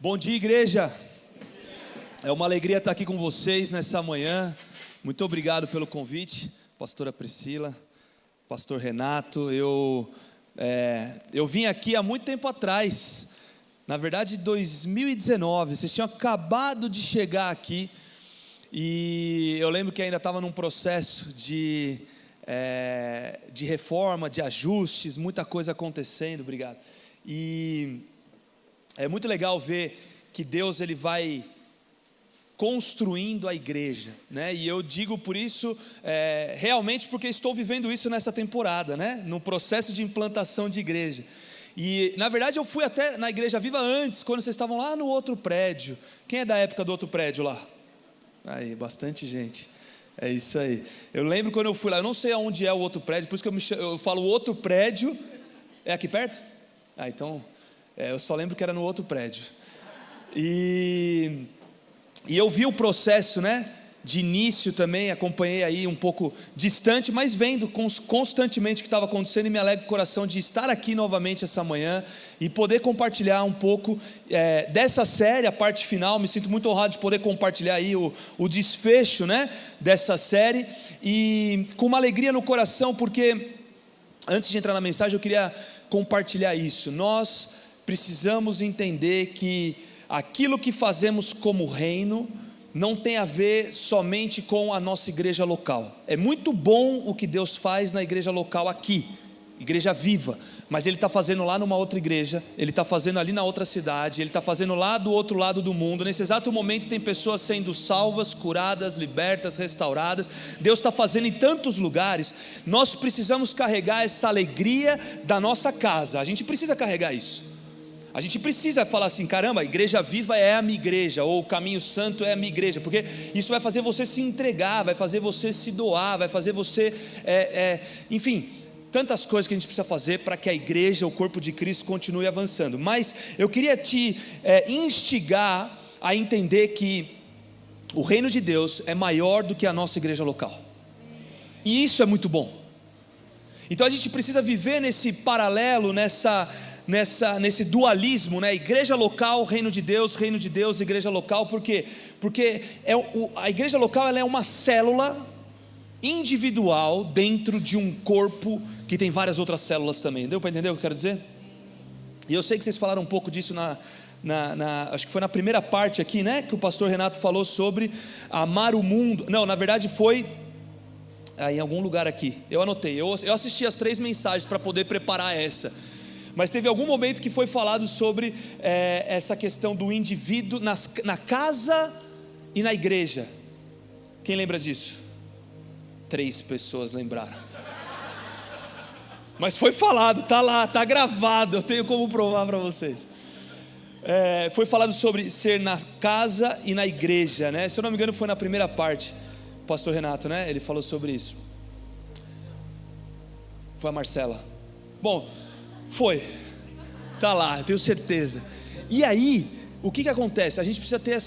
Bom dia, igreja. É uma alegria estar aqui com vocês nessa manhã. Muito obrigado pelo convite, pastora Priscila, pastor Renato. Eu vim aqui há muito tempo atrás, na verdade 2019, vocês tinham acabado de chegar aqui, e eu lembro que ainda estava num processo de reforma, de ajustes, muita coisa acontecendo, obrigado. E é muito legal ver que Deus ele vai construindo a igreja, né? E eu digo por isso, realmente porque estou vivendo isso nessa temporada, né? No processo de implantação de igreja. E na verdade eu fui até na Igreja Viva antes, quando vocês estavam lá no outro prédio. Quem é da época do outro prédio lá? Aí, bastante gente. É isso aí. Eu lembro quando eu fui lá, eu não sei aonde é o outro prédio, por isso que eu falo o outro prédio. É aqui perto? Ah, então, eu só lembro que era no outro prédio. E eu vi o processo, né, de início também, acompanhei aí um pouco distante, mas vendo constantemente o que estava acontecendo, e me alegra o coração de estar aqui novamente essa manhã e poder compartilhar um pouco dessa série, a parte final. Me sinto muito honrado de poder compartilhar aí o desfecho, né, dessa série, e com uma alegria no coração, porque antes de entrar na mensagem eu queria compartilhar isso. Nós precisamos entender que aquilo que fazemos como reino não tem a ver somente com a nossa igreja local. É muito bom o que Deus faz na igreja local aqui, Igreja Viva, mas Ele está fazendo lá numa outra igreja, Ele está fazendo ali na outra cidade, Ele está fazendo lá do outro lado do mundo. Nesse exato momento tem pessoas sendo salvas, curadas, libertas, restauradas. Deus está fazendo em tantos lugares. Nós precisamos carregar essa alegria da nossa casa, a gente precisa carregar isso. A gente precisa falar assim: caramba, a Igreja Viva é a minha igreja, ou o Caminho Santo é a minha igreja, porque isso vai fazer você se entregar, vai fazer você se doar, vai fazer você, enfim, tantas coisas que a gente precisa fazer para que a igreja, o corpo de Cristo, continue avançando. Mas eu queria te instigar a entender que o reino de Deus é maior do que a nossa igreja local, e isso é muito bom. Então a gente precisa viver nesse paralelo, nesse dualismo, né? Igreja local, reino de Deus, igreja local. Por quê? Porque a igreja local ela é uma célula individual dentro de um corpo que tem várias outras células também. Deu para entender o que eu quero dizer? E eu sei que vocês falaram um pouco disso acho que foi na primeira parte aqui, né, que o pastor Renato falou sobre amar o mundo. Não, na verdade foi em algum lugar aqui, eu anotei, eu assisti as 3 mensagens para poder preparar essa. Mas teve algum momento que foi falado sobre essa questão do indivíduo na casa e na igreja. Quem lembra disso? 3 pessoas lembraram. Mas foi falado, tá lá, tá gravado, eu tenho como provar para vocês. Foi falado sobre ser na casa e na igreja, né? Se eu não me engano foi na primeira parte, o pastor Renato, né? Ele falou sobre isso. Foi a Marcela. Bom, foi, tá lá, eu tenho certeza. E aí, o que acontece? A gente precisa ter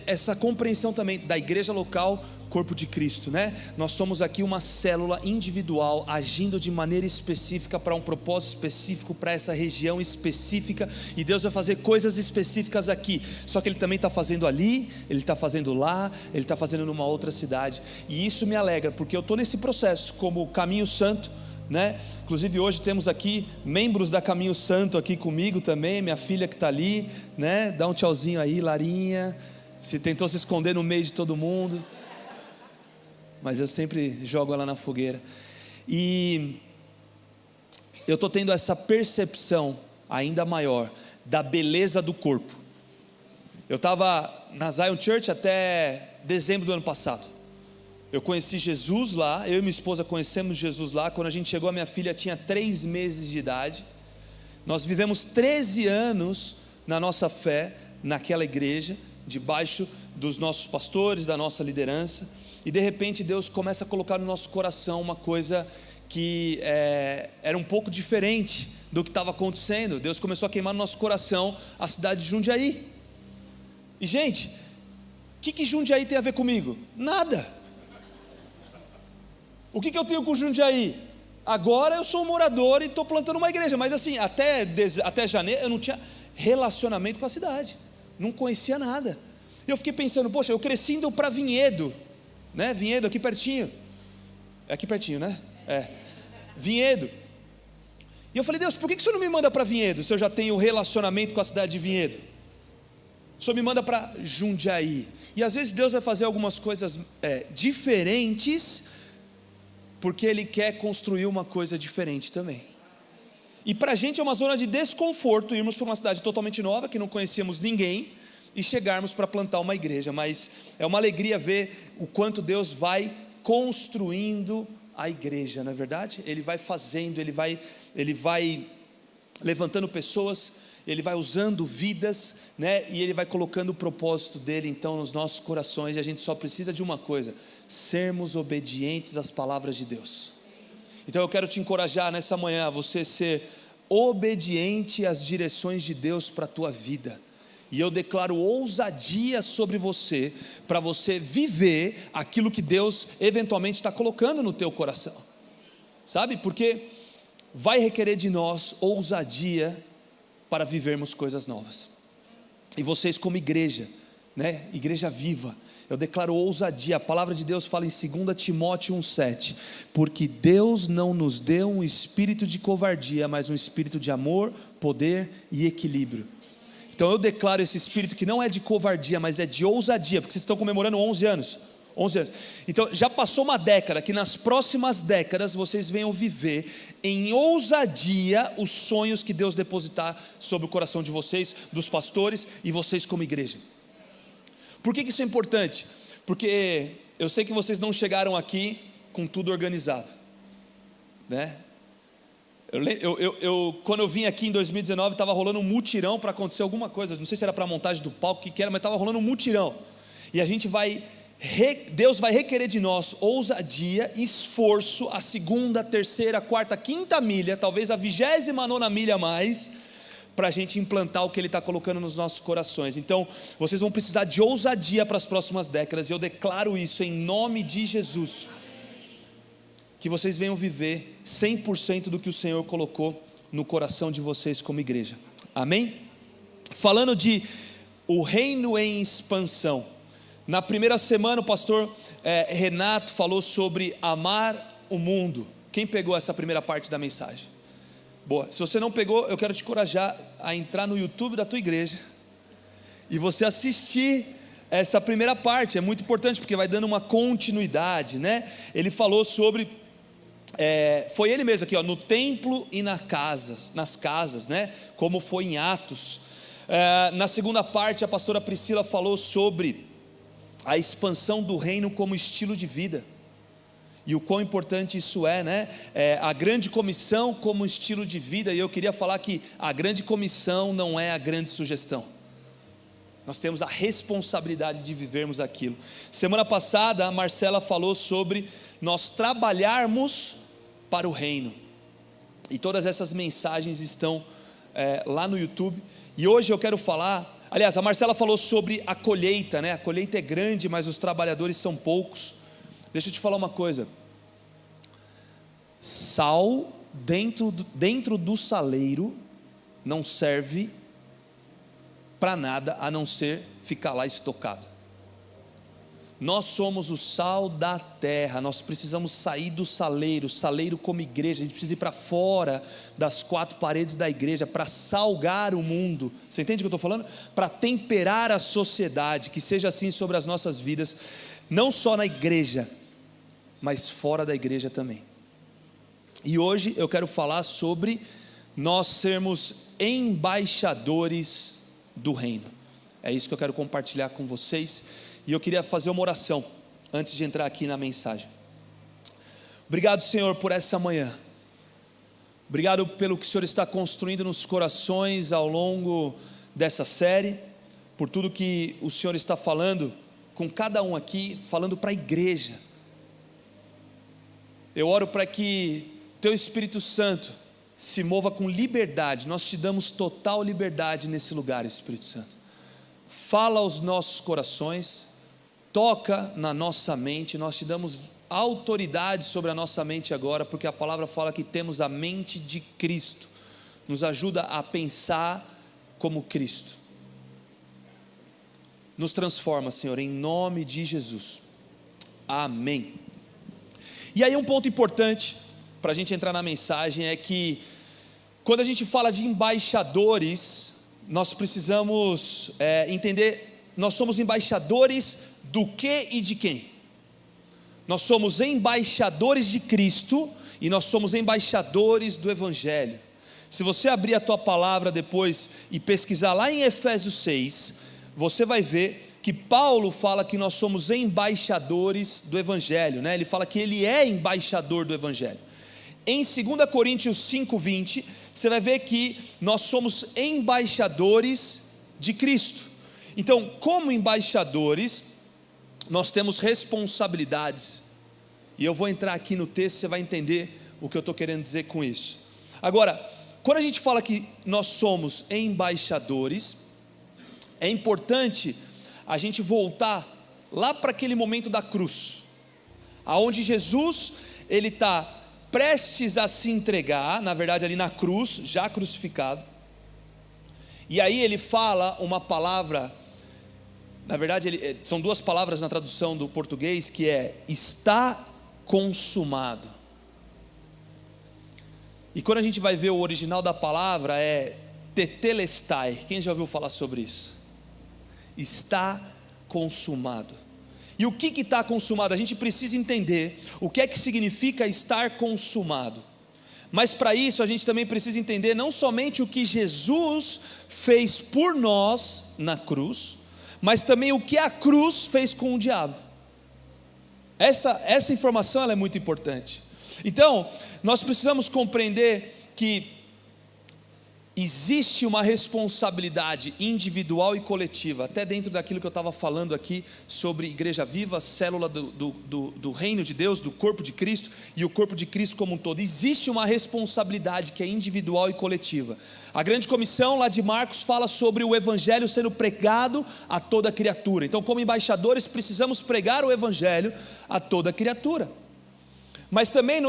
essa compreensão também da igreja local, corpo de Cristo, né? Nós somos aqui uma célula individual, agindo de maneira específica para um propósito específico, para essa região específica, e Deus vai fazer coisas específicas aqui, só que Ele também está fazendo ali, Ele está fazendo lá, Ele está fazendo numa outra cidade, e isso me alegra, porque eu estou nesse processo, como Caminho Santo, né? Inclusive hoje temos aqui membros da Caminho Santo aqui comigo também, minha filha que está ali, né? Dá um tchauzinho aí, Larinha, se tentou se esconder no meio de todo mundo, mas eu sempre jogo ela na fogueira. E eu estou tendo essa percepção ainda maior da beleza do corpo. Eu estava na Zion Church até dezembro do ano passado. Eu conheci Jesus lá, eu e minha esposa conhecemos Jesus lá. Quando a gente chegou, a minha filha tinha 3 meses de idade. Nós vivemos 13 anos na nossa fé, naquela igreja, debaixo dos nossos pastores, da nossa liderança. E de repente Deus começa a colocar no nosso coração uma coisa que era um pouco diferente do que estava acontecendo. Deus começou a queimar no nosso coração a cidade de Jundiaí. E gente, o que Jundiaí tem a ver comigo? Nada. O que eu tenho com Jundiaí? Agora eu sou um morador e estou plantando uma igreja, mas assim, até janeiro eu não tinha relacionamento com a cidade. não conhecia nada. E eu fiquei pensando, poxa, eu cresci indo para Vinhedo, né? Vinhedo aqui pertinho. É aqui pertinho, né? É. Vinhedo. E eu falei, Deus, por que o Senhor não me manda para Vinhedo, se eu já tenho relacionamento com a cidade de Vinhedo? O Senhor me manda para Jundiaí. E às vezes Deus vai fazer algumas coisas diferentes, porque Ele quer construir uma coisa diferente também. E para a gente é uma zona de desconforto irmos para uma cidade totalmente nova, que não conhecíamos ninguém, e chegarmos para plantar uma igreja. Mas é uma alegria ver o quanto Deus vai construindo a igreja, não é verdade? Ele vai fazendo, Ele vai levantando pessoas, Ele vai usando vidas, né? E Ele vai colocando o propósito dEle então nos nossos corações. E a gente só precisa de uma coisa: sermos obedientes às palavras de Deus. Então eu quero te encorajar nessa manhã a você ser obediente às direções de Deus para a tua vida. E eu declaro ousadia sobre você, para você viver aquilo que Deus eventualmente está colocando no teu coração, sabe? Porque vai requerer de nós ousadia para vivermos coisas novas. E vocês como igreja, né? Igreja viva, eu declaro ousadia. A palavra de Deus fala em 2 Timóteo 1,7: porque Deus não nos deu um espírito de covardia, mas um espírito de amor, poder e equilíbrio. Então eu declaro esse espírito que não é de covardia, mas é de ousadia, porque vocês estão comemorando 11 anos. Então já passou uma década, que nas próximas décadas vocês venham viver em ousadia os sonhos que Deus depositar sobre o coração de vocês, dos pastores e vocês como igreja. Por que isso é importante? Porque eu sei que vocês não chegaram aqui com tudo organizado, né? Quando eu vim aqui em 2019, estava rolando um mutirão para acontecer alguma coisa, não sei se era para a montagem do palco, o que era, mas estava rolando um mutirão, e a gente Deus vai requerer de nós ousadia, esforço, a 2ª, 3ª, 4ª, 5ª milha, talvez a 29ª milha a mais, para a gente implantar o que Ele está colocando nos nossos corações. Então vocês vão precisar de ousadia para as próximas décadas, e eu declaro isso em nome de Jesus, que vocês venham viver 100% do que o Senhor colocou no coração de vocês como igreja, amém? Falando de o reino em expansão, na primeira semana o pastor Renato falou sobre amar o mundo. Quem pegou essa primeira parte da mensagem? Boa, se você não pegou, eu quero te encorajar a entrar no YouTube da tua igreja e você assistir essa primeira parte. É muito importante, porque vai dando uma continuidade, né? Ele falou sobre foi ele mesmo aqui, ó, no templo e nas casas, né? Como foi em Atos. Na segunda parte, a pastora Priscila falou sobre a expansão do reino como estilo de vida, e o quão importante isso é, né? A grande comissão como estilo de vida. E eu queria falar que a grande comissão não é a grande sugestão, nós temos a responsabilidade de vivermos aquilo. Semana passada a Marcela falou sobre nós trabalharmos para o reino, e todas essas mensagens estão lá no YouTube. E hoje eu quero falar, aliás, a Marcela falou sobre a colheita, né? A colheita é grande, mas os trabalhadores são poucos. Deixa eu te falar uma coisa: sal dentro do saleiro não serve para nada a não ser ficar lá estocado. Nós somos o sal da terra, nós precisamos sair do saleiro como igreja, a gente precisa ir para fora das 4 paredes da igreja para salgar o mundo. Você entende o que eu estou falando? Para temperar a sociedade, que seja assim sobre as nossas vidas, não só na igreja, mas fora da igreja também. E hoje eu quero falar sobre nós sermos embaixadores do reino. É isso que eu quero compartilhar com vocês. E eu queria fazer uma oração antes de entrar aqui na mensagem. Obrigado, Senhor, por essa manhã. Obrigado pelo que o Senhor está construindo nos corações ao longo dessa série, por tudo que o Senhor está falando com cada um aqui, falando para a igreja. Eu oro para que Teu Espírito Santo se mova com liberdade. Nós te damos total liberdade nesse lugar, Espírito Santo. Fala aos nossos corações, toca na nossa mente. Nós te damos autoridade sobre a nossa mente agora, porque a palavra fala que temos a mente de Cristo. Nos ajuda a pensar como Cristo. Nos transforma, Senhor, em nome de Jesus. Amém. E aí um ponto importante para a gente entrar na mensagem é que quando a gente fala de embaixadores, nós precisamos entender, nós somos embaixadores do que e de quem? Nós somos embaixadores de Cristo e nós somos embaixadores do Evangelho. Se você abrir a tua palavra depois e pesquisar lá em Efésios 6, você vai ver que Paulo fala que nós somos embaixadores do Evangelho, né? Ele fala que ele é embaixador do Evangelho. Em 2 Coríntios 5:20, você vai ver que nós somos embaixadores de Cristo. Então, como embaixadores, nós temos responsabilidades, e eu vou entrar aqui no texto, você vai entender o que eu estou querendo dizer com isso. Agora, quando a gente fala que nós somos embaixadores, é importante a gente voltar lá para aquele momento da cruz, aonde Jesus, ele está prestes a se entregar, na verdade ali na cruz, já crucificado, e aí ele fala uma palavra, na verdade são duas palavras na tradução do português, que é, está consumado. E quando a gente vai ver o original da palavra, é tetelestai. Quem já ouviu falar sobre isso? Está consumado. E o que está consumado? A gente precisa entender o que é que significa estar consumado. Mas para isso a gente também precisa entender não somente o que Jesus fez por nós na cruz, mas também o que a cruz fez com o diabo. Essa informação ela é muito importante. Então, nós precisamos compreender que existe uma responsabilidade individual e coletiva, até dentro daquilo que eu estava falando aqui sobre Igreja Viva, célula do reino de Deus, do corpo de Cristo e o corpo de Cristo como um todo. Existe uma responsabilidade que é individual e coletiva. A grande comissão lá de Marcos fala sobre o Evangelho sendo pregado a toda criatura. Então, como embaixadores, precisamos pregar o Evangelho a toda criatura. Mas também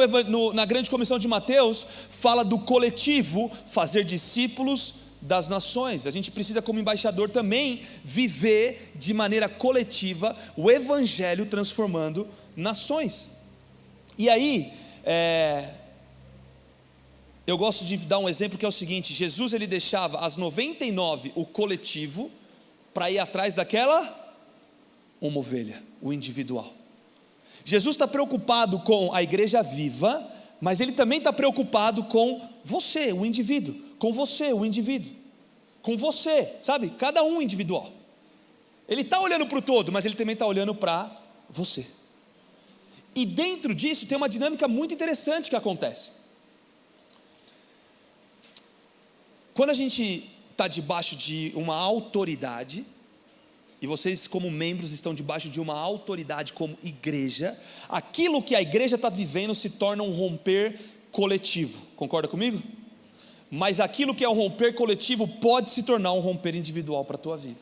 na grande comissão de Mateus, fala do coletivo, fazer discípulos das nações. A gente precisa, como embaixador, também viver de maneira coletiva o Evangelho transformando nações. E aí, eu gosto de dar um exemplo que é o seguinte: Jesus ele deixava as 99, o coletivo, para ir atrás daquela uma ovelha, o individual. Jesus está preocupado com a igreja viva, mas Ele também está preocupado com você, o indivíduo, com você, o indivíduo, com você, sabe, cada um individual. Ele está olhando para o todo, mas Ele também está olhando para você. E dentro disso tem uma dinâmica muito interessante que acontece. Quando a gente está debaixo de uma autoridade, e vocês como membros estão debaixo de uma autoridade como igreja, aquilo que a igreja está vivendo se torna um romper coletivo, concorda comigo? Mas aquilo que é um romper coletivo pode se tornar um romper individual para a tua vida,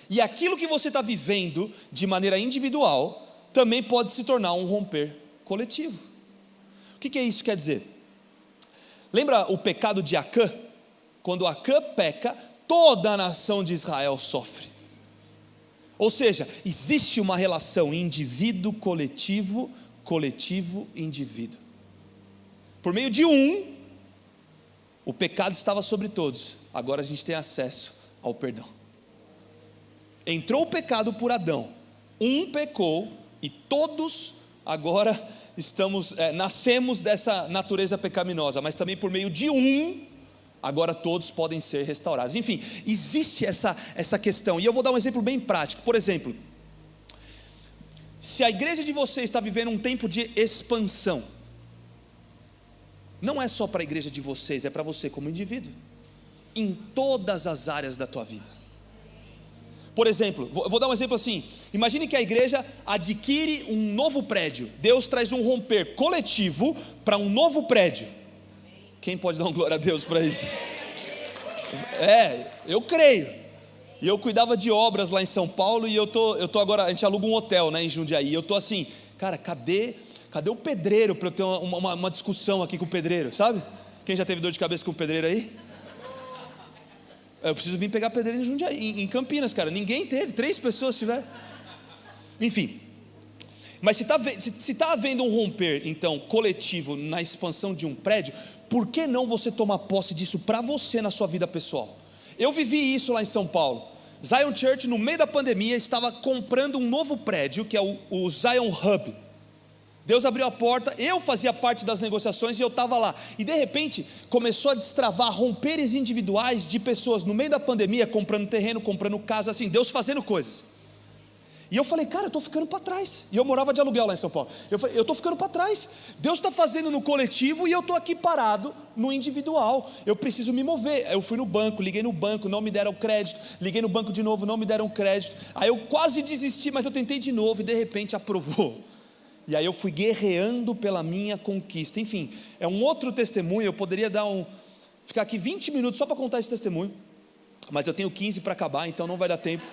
e aquilo que você está vivendo de maneira individual, também pode se tornar um romper coletivo. O que isso quer dizer? Lembra o pecado de Acã? Quando Acã peca, toda a nação de Israel sofre. Ou seja, existe uma relação indivíduo, coletivo, coletivo, indivíduo. Por meio de o pecado estava sobre todos, agora a gente tem acesso ao perdão. Entrou o pecado por Adão, pecou e todos agora nascemos dessa natureza pecaminosa, mas também por meio de agora todos podem ser restaurados. Enfim, existe essa questão, e eu vou dar um exemplo bem prático. Por exemplo, se a igreja de vocês está vivendo um tempo de expansão, não é só para a igreja de vocês, é para você como indivíduo, em todas as áreas da tua vida. Por exemplo, vou dar um exemplo assim: imagine que a igreja adquire um novo prédio, Deus traz um romper coletivo para um novo prédio. Quem pode dar um glória a Deus para isso? Eu creio. E eu cuidava de obras lá em São Paulo, e eu tô agora, a gente aluga um hotel, né, em Jundiaí, e eu tô assim, cara, cadê o pedreiro para eu ter uma discussão aqui com o pedreiro, sabe? Quem já teve dor de cabeça com o pedreiro aí? Eu preciso vir pegar pedreiro em Jundiaí, em Campinas, cara. Ninguém teve, 3 pessoas tiveram. Enfim. Mas se está havendo um romper, então, coletivo na expansão de um prédio, por que não você tomar posse disso para você na sua vida pessoal? Eu vivi isso lá em São Paulo. Zion Church, no meio da pandemia, estava comprando um novo prédio, que é o Zion Hub. Deus abriu a porta, eu fazia parte das negociações e eu estava lá. E de repente, começou a destravar romperes individuais de pessoas no meio da pandemia, comprando terreno, comprando casa, assim, Deus fazendo coisas. E eu falei, cara, eu estou ficando para trás. E eu morava de aluguel lá em São Paulo. Eu falei, eu estou ficando para trás. Deus está fazendo no coletivo e eu estou aqui parado no individual. Eu preciso me mover. Eu fui no banco, liguei no banco, não me deram crédito. Liguei no banco de novo, não me deram crédito. Aí eu quase desisti, mas eu tentei de novo e de repente aprovou. E aí eu fui guerreando pela minha conquista. Enfim, é um outro testemunho. Eu poderia ficar aqui 20 minutos só para contar esse testemunho, mas eu tenho 15 para acabar, então não vai dar tempo.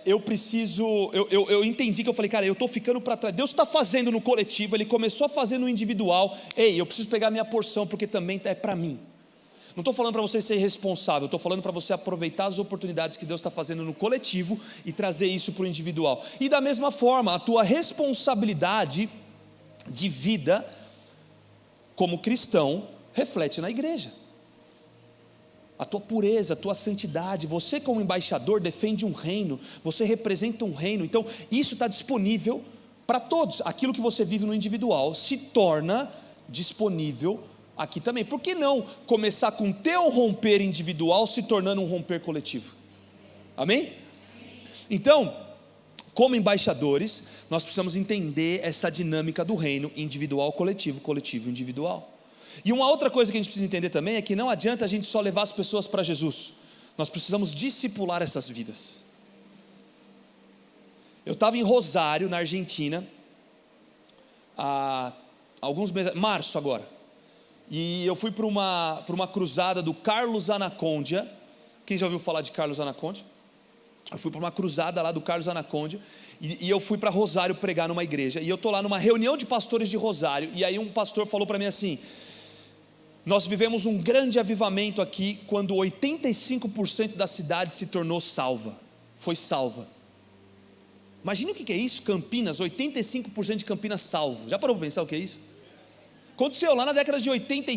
Eu entendi que eu falei, cara, eu estou ficando para trás. Deus está fazendo no coletivo, Ele começou a fazer no individual. Ei, eu preciso pegar minha porção, porque também é para mim. Não estou falando para você ser irresponsável, estou falando para você aproveitar as oportunidades que Deus está fazendo no coletivo e trazer isso para o individual. E da mesma forma, a tua responsabilidade de vida como cristão reflete na igreja. A tua pureza, a tua santidade, você como embaixador defende um reino, você representa um reino, então isso está disponível para todos. Aquilo que você vive no individual se torna disponível aqui também. Por que não começar com o teu romper individual se tornando um romper coletivo? Amém? Então, como embaixadores, nós precisamos entender essa dinâmica do reino individual, coletivo, coletivo, individual. E uma outra coisa que a gente precisa entender também é que não adianta a gente só levar as pessoas para Jesus, nós precisamos discipular essas vidas. Eu estava em Rosário, na Argentina, há alguns meses, março agora, e eu fui para uma cruzada do Carlos Anacondia. Quem já ouviu falar de Carlos Anacondia? Eu fui para uma cruzada lá do Carlos Anacondia, e eu fui para Rosário pregar numa igreja, e eu estou lá numa reunião de pastores de Rosário, e aí um pastor falou para mim assim: nós vivemos um grande avivamento aqui, quando 85% da cidade se tornou salva, foi salva. Imagina o que é isso, Campinas, 85% de Campinas salvo. Já parou para pensar o que é isso? Aconteceu lá na década de 80,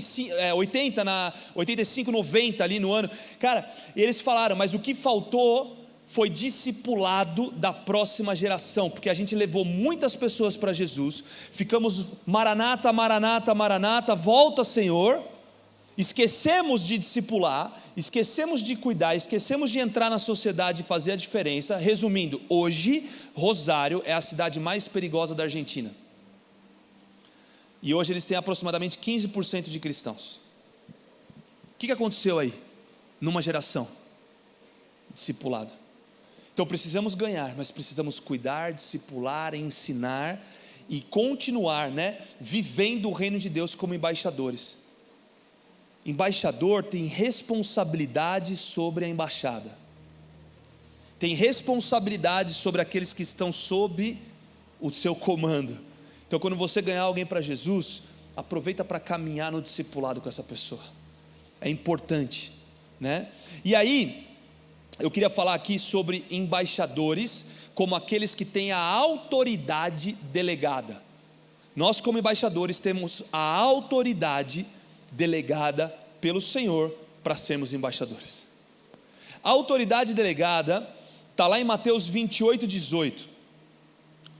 85, 90 ali no ano. Cara, eles falaram, mas o que faltou foi discipulado da próxima geração, porque a gente levou muitas pessoas para Jesus, ficamos maranata, maranata, maranata, volta Senhor, esquecemos de discipular, esquecemos de cuidar, esquecemos de entrar na sociedade e fazer a diferença. Resumindo, hoje Rosário é a cidade mais perigosa da Argentina, e hoje eles têm aproximadamente 15% de cristãos. O que aconteceu aí? Numa geração, discipulado. Então precisamos ganhar, mas precisamos cuidar, discipular, ensinar e continuar, vivendo o reino de Deus como embaixadores. Embaixador tem responsabilidade sobre a embaixada, tem responsabilidade sobre aqueles que estão sob o seu comando. Então quando você ganhar alguém para Jesus, aproveita para caminhar no discipulado com essa pessoa, é importante, E aí, eu queria falar aqui sobre embaixadores, como aqueles que têm a autoridade delegada. Nós como embaixadores temos a autoridade delegada pelo Senhor para sermos embaixadores. A autoridade delegada está lá em Mateus 28:18.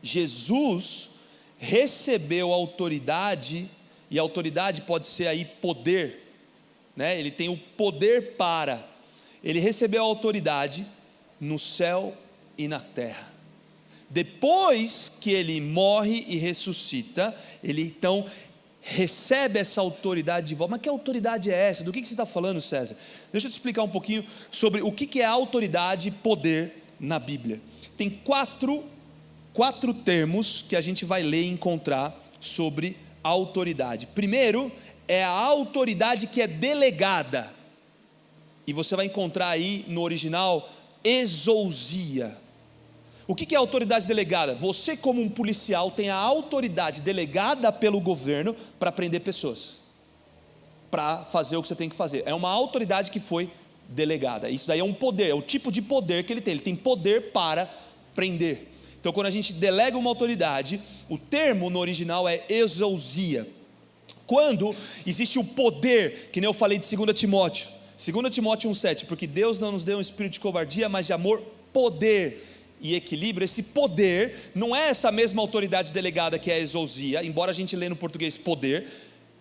Jesus recebeu autoridade, e autoridade pode ser aí poder, ele tem o poder para, ele recebeu a autoridade no céu e na terra. Depois que ele morre e ressuscita, ele então recebe essa autoridade de volta. Mas que autoridade é essa? Do que você está falando, César? Deixa eu te explicar um pouquinho sobre o que é autoridade e poder na Bíblia. Tem quatro termos que a gente vai ler e encontrar sobre autoridade. Primeiro, é a autoridade que é delegada, e você vai encontrar aí no original, exousia. O que é autoridade delegada? Você como um policial tem a autoridade delegada pelo governo para prender pessoas, para fazer o que você tem que fazer. É uma autoridade que foi delegada. Isso daí é um poder, é o tipo de poder que ele tem poder para prender. Então quando a gente delega uma autoridade, o termo no original é exousia. Quando existe o poder, que nem eu falei de 2 Timóteo 1,7, porque Deus não nos deu um espírito de covardia, mas de amor, poder e equilíbrio. Esse poder não é essa mesma autoridade delegada que é a exousia, embora a gente lê no português poder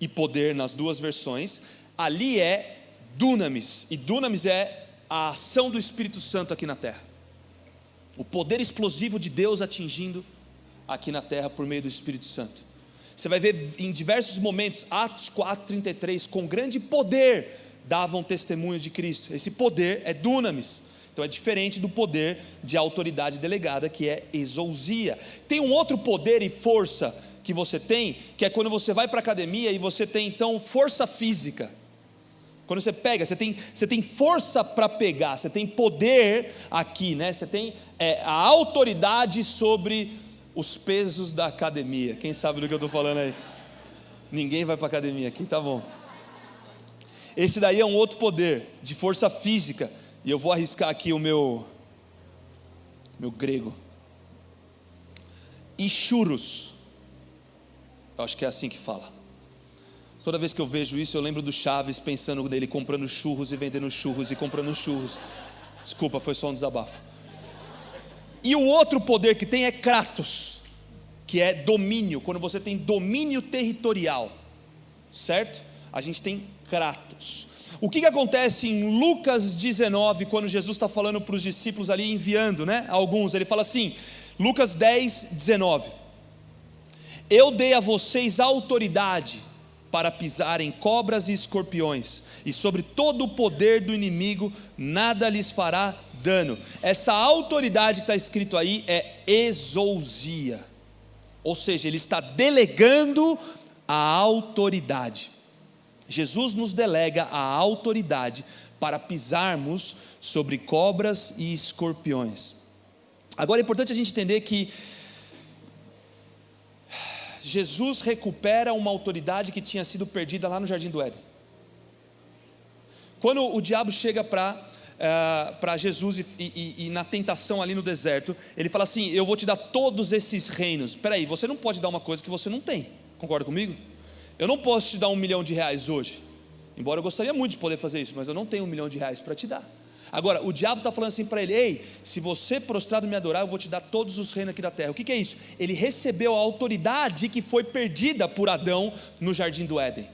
e poder nas duas versões, ali é dunamis, e dunamis é a ação do Espírito Santo aqui na terra, o poder explosivo de Deus atingindo aqui na terra por meio do Espírito Santo. Você vai ver em diversos momentos, Atos 4,33, com grande poder davam testemunho de Cristo. Esse poder é dunamis, então é diferente do poder de autoridade delegada, que é exousia. Tem um outro poder e força que você tem, que é quando você vai para a academia e você tem então força física. Quando você pega, você tem força para pegar, você tem poder aqui, né? Você tem a autoridade sobre os pesos da academia. Quem sabe do que eu estou falando aí? Ninguém vai para a academia aqui, tá bom. Esse daí é um outro poder de força física, e eu vou arriscar aqui o meu grego. Ischuros, eu acho que é assim que fala. Toda vez que eu vejo isso, eu lembro do Chaves, pensando nele comprando churros e vendendo churros e comprando churros. Desculpa, foi só um desabafo. E o outro poder que tem é Kratos, que é domínio, quando você tem domínio territorial, certo? A gente tem Kratos. O que acontece em Lucas 19, quando Jesus está falando para os discípulos ali, enviando, né, alguns, ele fala assim, Lucas 10, 19, eu dei a vocês autoridade para pisar em cobras e escorpiões, e sobre todo o poder do inimigo, nada lhes fará dano. Essa autoridade que está escrito aí é exousia, ou seja, ele está delegando a autoridade. Jesus nos delega a autoridade para pisarmos sobre cobras e escorpiões. Agora é importante a gente entender que Jesus recupera uma autoridade que tinha sido perdida lá no Jardim do Éden. Quando o diabo chega para Jesus e na tentação ali no deserto, ele fala assim, eu vou te dar todos esses reinos. Espera aí, você não pode dar uma coisa que você não tem, concorda comigo? Eu não posso te dar R$1 milhão hoje, embora eu gostaria muito de poder fazer isso, mas eu não tenho R$1 milhão para te dar. Agora, o diabo está falando assim para ele, ei, se você prostrado me adorar, eu vou te dar todos os reinos aqui da terra. O que é isso? Ele recebeu a autoridade que foi perdida por Adão no Jardim do Éden.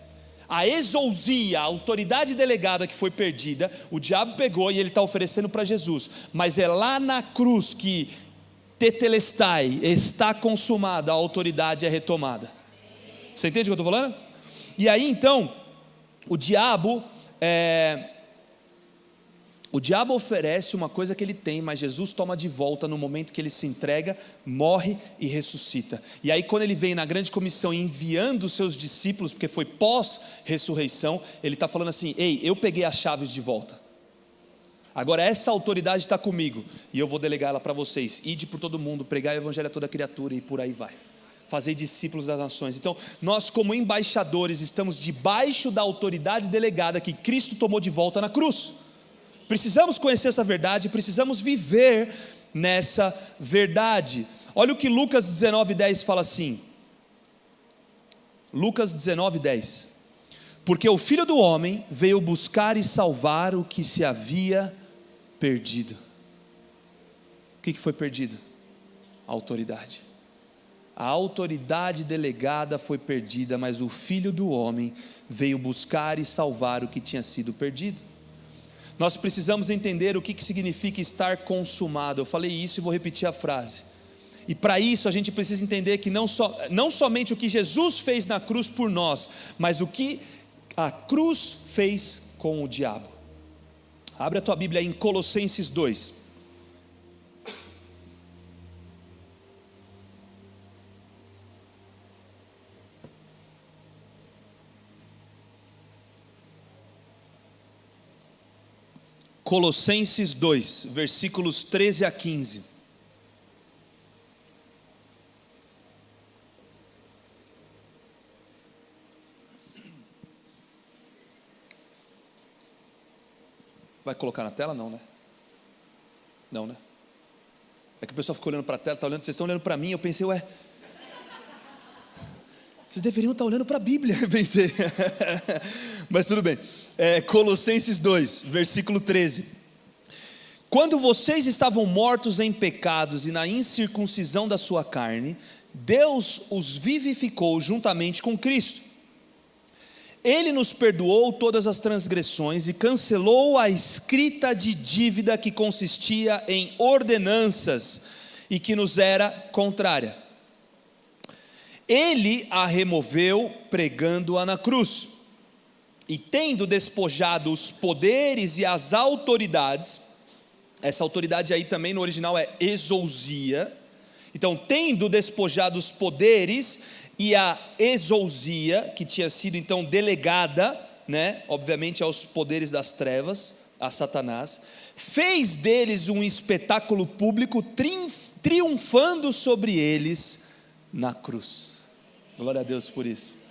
A exousia, a autoridade delegada que foi perdida, o diabo pegou e ele está oferecendo para Jesus, mas é lá na cruz que tetelestai, está consumada, a autoridade é retomada. Você entende o que eu estou falando? E aí então, o diabo oferece uma coisa que ele tem, mas Jesus toma de volta no momento que ele se entrega, morre e ressuscita. E aí quando ele vem na grande comissão enviando os seus discípulos, porque foi pós-ressurreição, ele está falando assim, ei, eu peguei as chaves de volta, agora essa autoridade está comigo, e eu vou delegar ela para vocês, ide por todo mundo, pregar o evangelho a toda criatura, e por aí vai, fazer discípulos das nações. Então nós como embaixadores estamos debaixo da autoridade delegada que Cristo tomou de volta na cruz. Precisamos conhecer essa verdade, precisamos viver nessa verdade. Olha o que Lucas 19:10 fala assim, Lucas 19:10, porque o Filho do Homem veio buscar e salvar o que se havia perdido. O que foi perdido? A autoridade. A autoridade delegada foi perdida, mas o Filho do Homem veio buscar e salvar o que tinha sido perdido. Nós precisamos entender o que significa estar consumado. Eu falei isso e vou repetir a frase. E para isso a gente precisa entender que não somente o que Jesus fez na cruz por nós, mas o que a cruz fez com o diabo. Abre a tua Bíblia aí em Colossenses 2. Colossenses 2, versículos 13 a 15. Vai colocar na tela? Não, né? Não, né? É que o pessoal ficou olhando para a tela, vocês estão olhando para mim, eu pensei, ué, vocês deveriam estar olhando para a Bíblia, eu pensei. Mas tudo bem. Colossenses 2, versículo 13. Quando vocês estavam mortos em pecados e na incircuncisão da sua carne, Deus os vivificou juntamente com Cristo. Ele nos perdoou todas as transgressões e cancelou a escrita de dívida que consistia em ordenanças e que nos era contrária. Ele a removeu pregando-a na cruz. E tendo despojado os poderes e as autoridades, essa autoridade aí também no original é exousia. Então, tendo despojado os poderes e a exousia, que tinha sido então delegada, né, obviamente aos poderes das trevas, a Satanás, fez deles um espetáculo público, triunfando sobre eles na cruz. Glória a Deus por isso.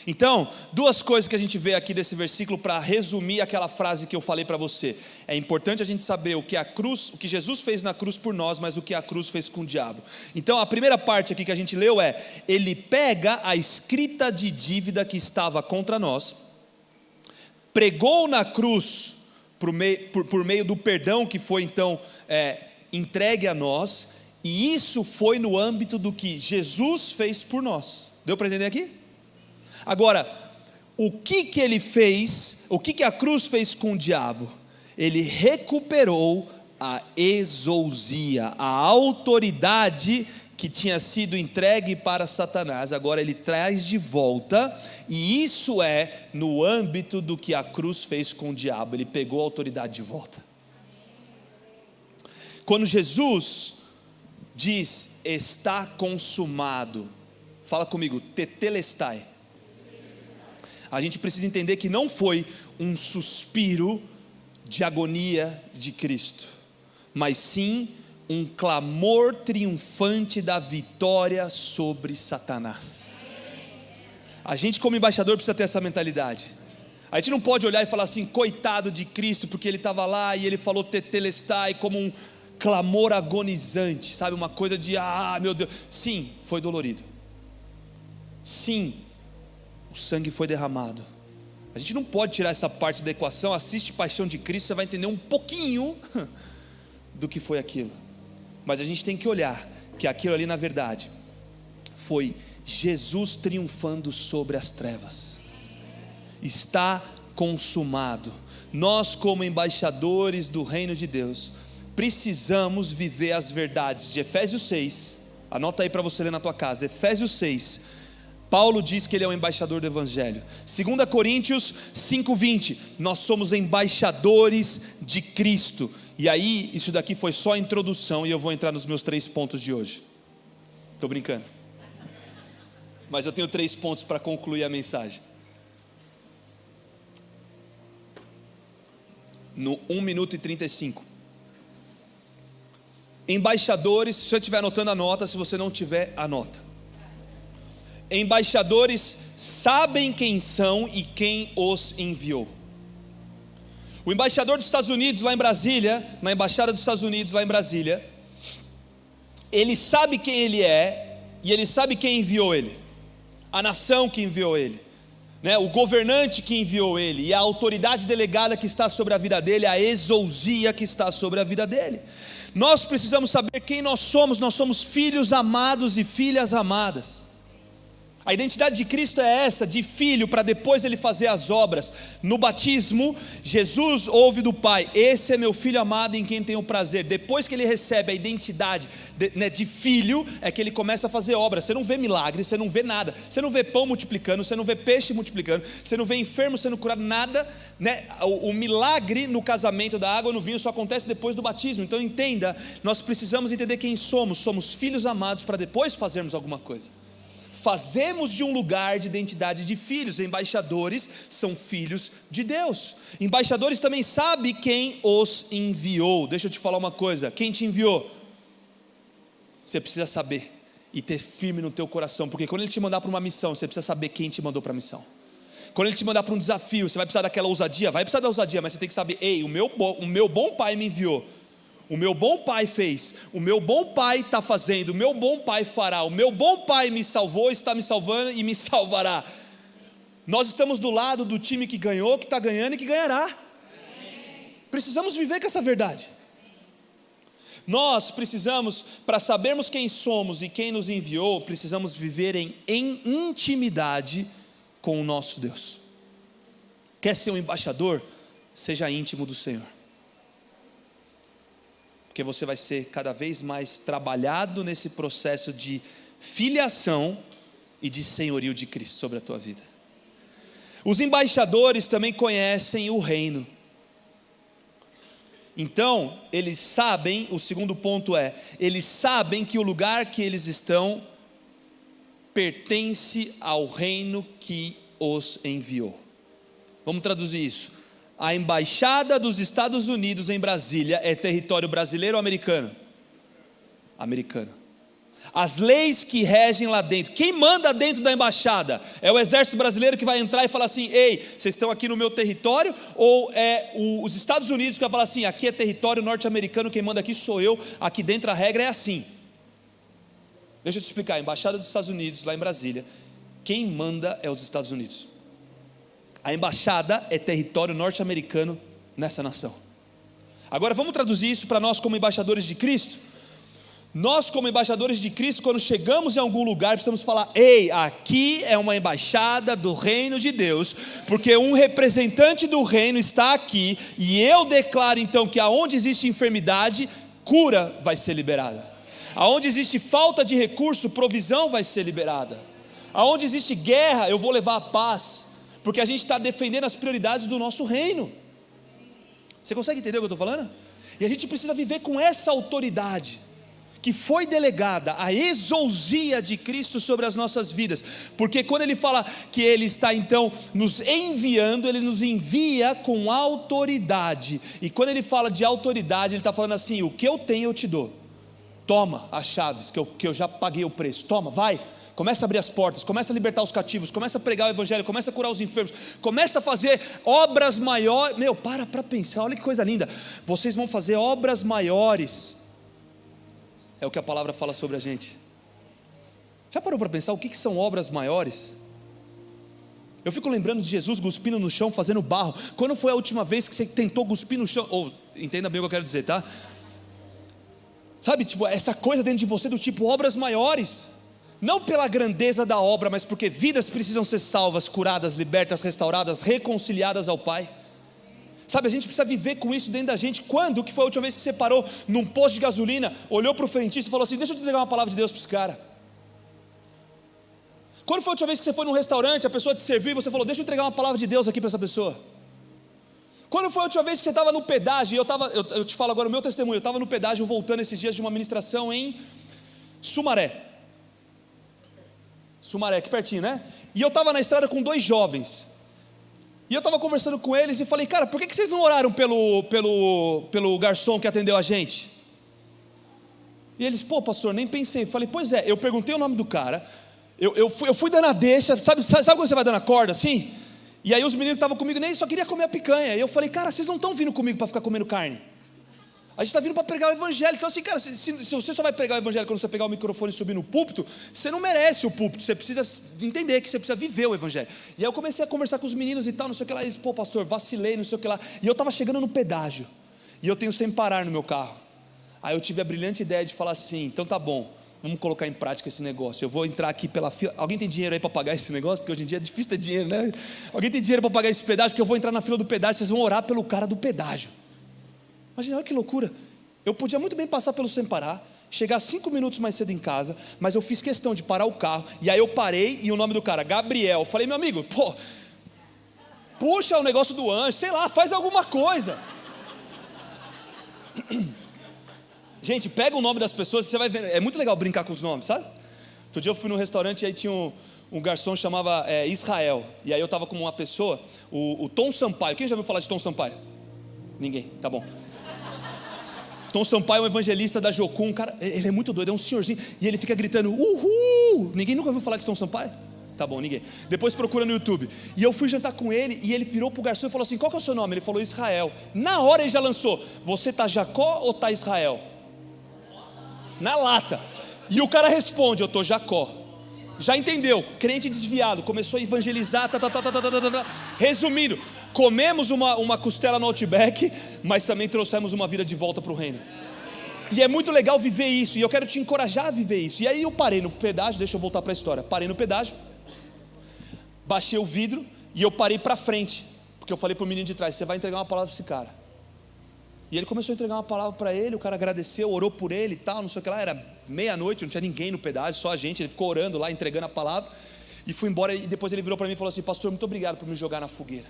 Então, duas coisas que a gente vê aqui desse versículo para resumir aquela frase que eu falei para você. É importante a gente saber o que Jesus fez na cruz por nós, mas o que a cruz fez com o diabo. Então, a primeira parte aqui que a gente leu ele pega a escrita de dívida que estava contra nós, pregou na cruz por meio do perdão que foi então entregue a nós, e isso foi no âmbito do que Jesus fez por nós. Deu para entender aqui? Agora, o que ele fez, o que a cruz fez com o diabo? Ele recuperou a exousia, a autoridade que tinha sido entregue para Satanás, agora ele traz de volta, e isso é no âmbito do que a cruz fez com o diabo, ele pegou a autoridade de volta. Quando Jesus diz, está consumado, fala comigo, tetelestai. A gente precisa entender que não foi um suspiro de agonia de Cristo, mas sim um clamor triunfante da vitória sobre Satanás. A gente como embaixador precisa ter essa mentalidade. A gente não pode olhar e falar assim, coitado de Cristo, porque ele estava lá e ele falou tetelestai como um clamor agonizante, sabe, uma coisa de, meu Deus, sim, foi dolorido, sim, o sangue foi derramado. A gente não pode tirar essa parte da equação. Assiste Paixão de Cristo, você vai entender um pouquinho do que foi aquilo, mas a gente tem que olhar que aquilo ali na verdade foi Jesus triunfando sobre as trevas. Está consumado. Nós como embaixadores do reino de Deus precisamos viver as verdades de Efésios 6, anota aí para você ler na tua casa, Efésios 6, Paulo diz que ele é um embaixador do Evangelho. 2 Coríntios 5:20, nós somos embaixadores de Cristo. E aí, isso daqui foi só a introdução, e eu vou entrar nos meus 3 pontos de hoje. Estou brincando, mas eu tenho 3 pontos para concluir a mensagem. No 1 minuto e 35. Embaixadores, se você estiver anotando, anota, se você não tiver, anota. Embaixadores sabem quem são e quem os enviou. O embaixador dos Estados Unidos lá em Brasília, na embaixada dos Estados Unidos lá em Brasília, ele sabe quem ele é e ele sabe quem enviou ele, a nação que enviou ele, né? O governante que enviou ele e a autoridade delegada que está sobre a vida dele, a exousia que está sobre a vida dele. Nós precisamos saber quem nós somos filhos amados e filhas amadas. A identidade de Cristo é essa, de filho, para depois ele fazer as obras. No batismo, Jesus ouve do Pai, esse é meu filho amado em quem tenho prazer. Depois que ele recebe a identidade de filho, é que ele começa a fazer obras. Você não vê milagre, você não vê nada, você não vê pão multiplicando, você não vê peixe multiplicando, você não vê enfermo sendo curado, nada, né? O milagre no casamento da água no vinho só acontece depois do batismo. Então entenda, nós precisamos entender quem somos filhos amados para depois fazermos alguma coisa. Fazemos de um lugar de identidade de filhos. Embaixadores são filhos de Deus. Embaixadores também sabem quem os enviou. Deixa eu te falar uma coisa, quem te enviou? Você precisa saber e ter firme no teu coração, porque quando ele te mandar para uma missão, você precisa saber quem te mandou para a missão. Quando Ele te mandar para um desafio, você vai precisar daquela ousadia? Vai precisar da ousadia, mas você tem que saber, ei, o meu bom pai me enviou, o meu bom pai fez, o meu bom pai está fazendo, o meu bom pai fará, o meu bom pai me salvou, está me salvando e me salvará. Nós estamos do lado do time que ganhou, que está ganhando e que ganhará. Precisamos viver com essa verdade. Nós precisamos, para sabermos quem somos e quem nos enviou, precisamos viver em intimidade com o nosso Deus. Quer ser um embaixador? Seja íntimo do Senhor, porque você vai ser cada vez mais trabalhado nesse processo de filiação e de senhorio de Cristo sobre a tua vida. Os embaixadores também conhecem o reino. Então, eles sabem, o segundo ponto é, eles sabem que o lugar que eles estão pertence ao reino que os enviou. Vamos traduzir isso. A embaixada dos Estados Unidos em Brasília é território brasileiro ou americano? Americano. As leis que regem lá dentro, quem manda dentro da embaixada? É o exército brasileiro que vai entrar e falar assim, ei, vocês estão aqui no meu território? Ou é os Estados Unidos que vai falar assim, aqui é território norte-americano, quem manda aqui sou eu, aqui dentro a regra é assim. Deixa eu te explicar, a embaixada dos Estados Unidos lá em Brasília, quem manda é os Estados Unidos. A embaixada é território norte-americano nessa nação. Agora vamos traduzir isso para nós como embaixadores de Cristo? Nós como embaixadores de Cristo, quando chegamos em algum lugar, precisamos falar, ei, aqui é uma embaixada do reino de Deus, porque um representante do reino está aqui, e eu declaro então que aonde existe enfermidade, cura vai ser liberada. Aonde existe falta de recurso, provisão vai ser liberada. Aonde existe guerra, eu vou levar a paz, porque a gente está defendendo as prioridades do nosso reino. Você consegue entender o que eu estou falando? E a gente precisa viver com essa autoridade que foi delegada, a exousia de Cristo sobre as nossas vidas, porque quando Ele fala que Ele está então nos enviando, Ele nos envia com autoridade, e quando Ele fala de autoridade, Ele está falando assim, o que eu tenho eu te dou, toma as chaves, que eu já paguei o preço, toma, vai, começa a abrir as portas, começa a libertar os cativos, começa a pregar o evangelho, começa a curar os enfermos, começa a fazer obras maiores, para pensar, olha que coisa linda, vocês vão fazer obras maiores, é o que a palavra fala sobre a gente. Já parou para pensar o que são obras maiores? Eu fico lembrando de Jesus cuspindo no chão, fazendo barro. Quando foi a última vez que você tentou cuspir no chão? Ou, entenda bem o que eu quero dizer, tá? Sabe, tipo, essa coisa dentro de você do tipo obras maiores. Não pela grandeza da obra, mas porque vidas precisam ser salvas, curadas, libertas, restauradas, reconciliadas ao Pai. Sabe, a gente precisa viver com isso dentro da gente. Quando que foi a última vez que você parou num posto de gasolina, olhou para o frentista e falou assim, deixa eu te entregar uma palavra de Deus para esse cara? Quando foi a última vez que você foi num restaurante, a pessoa te serviu e você falou, deixa eu entregar uma palavra de Deus aqui para essa pessoa? Quando foi a última vez que você estava no pedágio, eu te falo agora o meu testemunho, eu estava no pedágio voltando esses dias de uma ministração em Sumaré, aqui pertinho, né? E eu estava na estrada com 2 jovens, e eu estava conversando com eles e falei, cara, por que vocês não oraram pelo garçom que atendeu a gente? E eles, pô pastor, nem pensei. Falei, pois é, eu perguntei o nome do cara, eu fui dando a deixa, sabe quando você vai dando a corda assim? E aí os meninos que estavam comigo nem só queria comer a picanha, e eu falei, cara, vocês não estão vindo comigo para ficar comendo carne, a gente está vindo para pregar o evangelho. Então assim, cara, se você só vai pregar o evangelho quando você pegar o microfone e subir no púlpito, você não merece o púlpito, você precisa entender que você precisa viver o evangelho. E aí eu comecei a conversar com os meninos e tal, não sei o que lá, e eles, pô pastor, vacilei, não sei o que lá, e eu estava chegando no pedágio, e eu tenho sem parar no meu carro, aí eu tive a brilhante ideia de falar assim, então tá bom, vamos colocar em prática esse negócio, eu vou entrar aqui pela fila, alguém tem dinheiro aí para pagar esse negócio, porque hoje em dia é difícil ter dinheiro, né? Alguém tem dinheiro para pagar esse pedágio, porque eu vou entrar na fila do pedágio, vocês vão orar pelo cara do pedágio. Imagina, olha que loucura. Eu podia muito bem passar pelo sem parar, chegar 5 minutos mais cedo em casa, mas eu fiz questão de parar o carro, e aí eu parei, e o nome do cara, Gabriel, falei, meu amigo, pô, puxa o negócio do anjo, sei lá, faz alguma coisa. Gente, pega o nome das pessoas, você vai ver, é muito legal brincar com os nomes, sabe? Outro dia eu fui num restaurante, e aí tinha um garçom chamava Israel, e aí eu estava com uma pessoa, o Tom Sampaio. Quem já ouviu falar de Tom Sampaio? Ninguém, tá bom. Tom Sampaio é um evangelista da Jocum, cara, ele é muito doido, é um senhorzinho, e ele fica gritando, uhul, ninguém nunca ouviu falar de Tom Sampaio? Tá bom, ninguém. Depois procura no YouTube. E eu fui jantar com ele, e ele virou pro garçom e falou assim: qual que é o seu nome? Ele falou Israel. Na hora ele já lançou: você tá Jacó ou tá Israel? Na lata. E o cara responde: eu tô Jacó. Já entendeu? Crente desviado, começou a evangelizar, Resumindo, comemos uma costela no Outback, mas também trouxemos uma vida de volta para o reino. E é muito legal viver isso, e eu quero te encorajar a viver isso. E aí eu parei no pedágio, deixa eu voltar para a história. Parei no pedágio, baixei o vidro e eu parei para frente, porque eu falei para o menino de trás: você vai entregar uma palavra para esse cara. E ele começou a entregar uma palavra para ele, o cara agradeceu, orou por ele e tal, não sei o que lá. Era meia-noite, não tinha ninguém no pedágio, só a gente. Ele ficou orando lá, entregando a palavra, e foi embora. E depois ele virou para mim e falou assim: pastor, muito obrigado por me jogar na fogueira.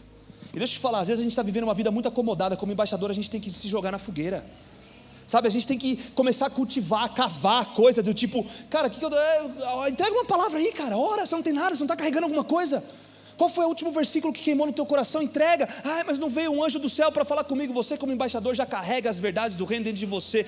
E deixa eu te falar, às vezes a gente está vivendo uma vida muito acomodada. Como embaixador a gente tem que se jogar na fogueira, sabe? A gente tem que começar a cultivar, a cavar coisa do tipo: cara, entrega uma palavra aí, cara, ora, você não tem nada, você não está carregando alguma coisa. Qual foi o último versículo que queimou no teu coração? Entrega. Mas não veio um anjo do céu para falar comigo. Você como embaixador já carrega as verdades do reino dentro de você.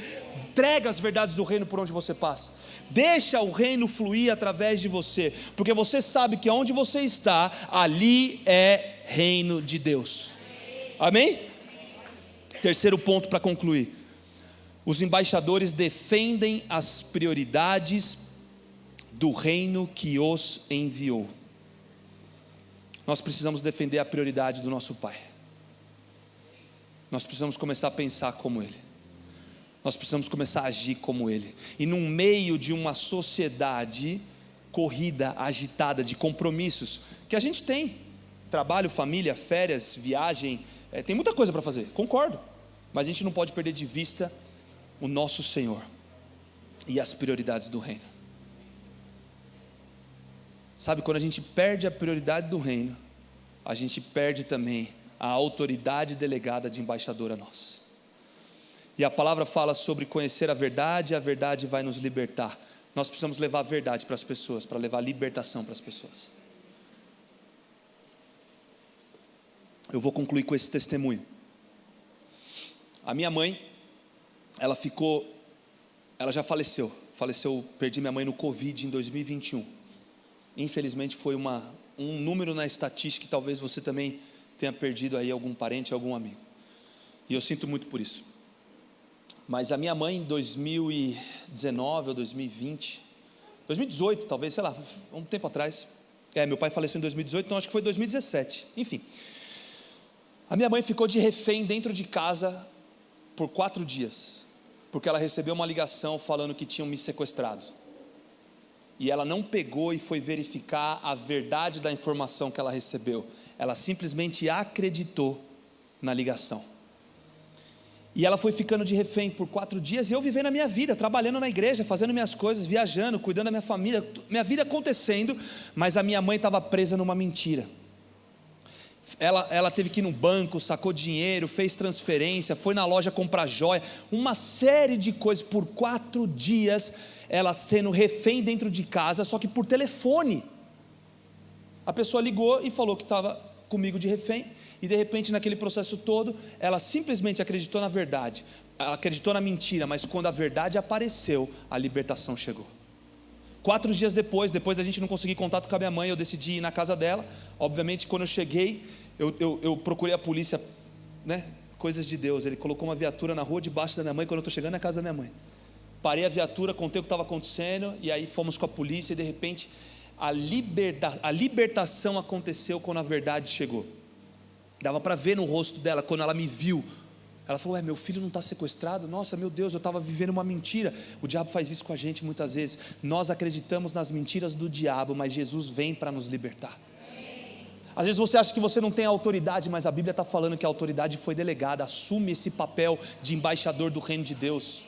Entrega as verdades do reino por onde você passa. Deixa o reino fluir através de você, porque você sabe que onde você está, ali é reino de Deus. Amém? Terceiro ponto para concluir: os embaixadores defendem as prioridades do reino que os enviou. Nós precisamos defender a prioridade do nosso Pai. Nós precisamos começar a pensar como Ele. Nós precisamos começar a agir como Ele. E no meio de uma sociedade corrida, agitada, de compromissos que a gente tem, trabalho, família, férias, viagem, tem muita coisa para fazer, concordo. Mas a gente não pode perder de vista o nosso Senhor e as prioridades do reino. Sabe, quando a gente perde a prioridade do reino, a gente perde também a autoridade delegada de embaixador a nós. E a palavra fala sobre conhecer a verdade vai nos libertar. Nós precisamos levar a verdade para as pessoas, para levar a libertação para as pessoas. Eu vou concluir com esse testemunho. A minha mãe, ela já faleceu, perdi minha mãe no Covid em 2021. Infelizmente foi um número na estatística que talvez você também tenha perdido aí algum parente, algum amigo. E eu sinto muito por isso. Mas a minha mãe em 2019 ou 2020, 2018 talvez, sei lá, um tempo atrás. Meu pai faleceu em 2018, então acho que foi 2017. Enfim, a minha mãe ficou de refém dentro de casa por 4 dias, porque ela recebeu uma ligação falando que tinham me sequestrado. E ela não pegou e foi verificar a verdade da informação que ela recebeu. Ela simplesmente acreditou na ligação. E ela foi ficando de refém por 4 dias, e eu vivendo a minha vida, trabalhando na igreja, fazendo minhas coisas, viajando, cuidando da minha família, minha vida acontecendo, mas a minha mãe estava presa numa mentira. Ela teve que ir no banco, sacou dinheiro, fez transferência, foi na loja comprar joia, uma série de coisas por 4 dias, ela sendo refém dentro de casa, só que por telefone. A pessoa ligou e falou que estava comigo de refém, e de repente naquele processo todo, ela simplesmente acreditou na verdade, ela acreditou na mentira, mas quando a verdade apareceu, a libertação chegou. 4 dias depois da gente não conseguir contato com a minha mãe, eu decidi ir na casa dela. Obviamente quando eu cheguei, eu procurei a polícia, né? Coisas de Deus, ele colocou uma viatura na rua debaixo da minha mãe, quando eu estou chegando na casa da minha mãe. Parei a viatura, contei o que estava acontecendo, e aí fomos com a polícia, e de repente a libertação aconteceu quando a verdade chegou. Dava para ver no rosto dela, quando ela me viu, ela falou: meu filho não está sequestrado? Nossa, meu Deus, eu estava vivendo uma mentira. O diabo faz isso com a gente muitas vezes. Nós acreditamos nas mentiras do diabo, mas Jesus vem para nos libertar. Às vezes você acha que você não tem autoridade, mas a Bíblia está falando que a autoridade foi delegada. Assume esse papel de embaixador do reino de Deus.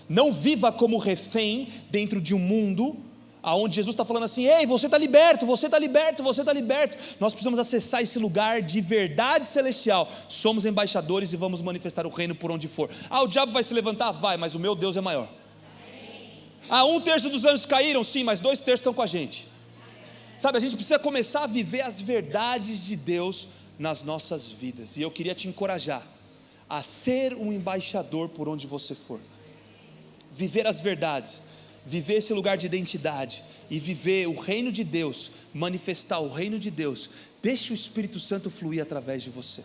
Não viva como refém dentro de um mundo aonde Jesus está falando assim: ei, você está liberto, você está liberto, você está liberto. Nós precisamos acessar esse lugar de verdade celestial. Somos embaixadores e vamos manifestar o reino por onde for. O diabo vai se levantar? Vai, mas o meu Deus é maior. 1/3 dos anjos caíram? Sim, mas 2/3 estão com a gente. Sabe, a gente precisa começar a viver as verdades de Deus nas nossas vidas. E eu queria te encorajar a ser um embaixador por onde você for. Viver as verdades, viver esse lugar de identidade, e viver o reino de Deus, manifestar o reino de Deus, deixe o Espírito Santo fluir através de você.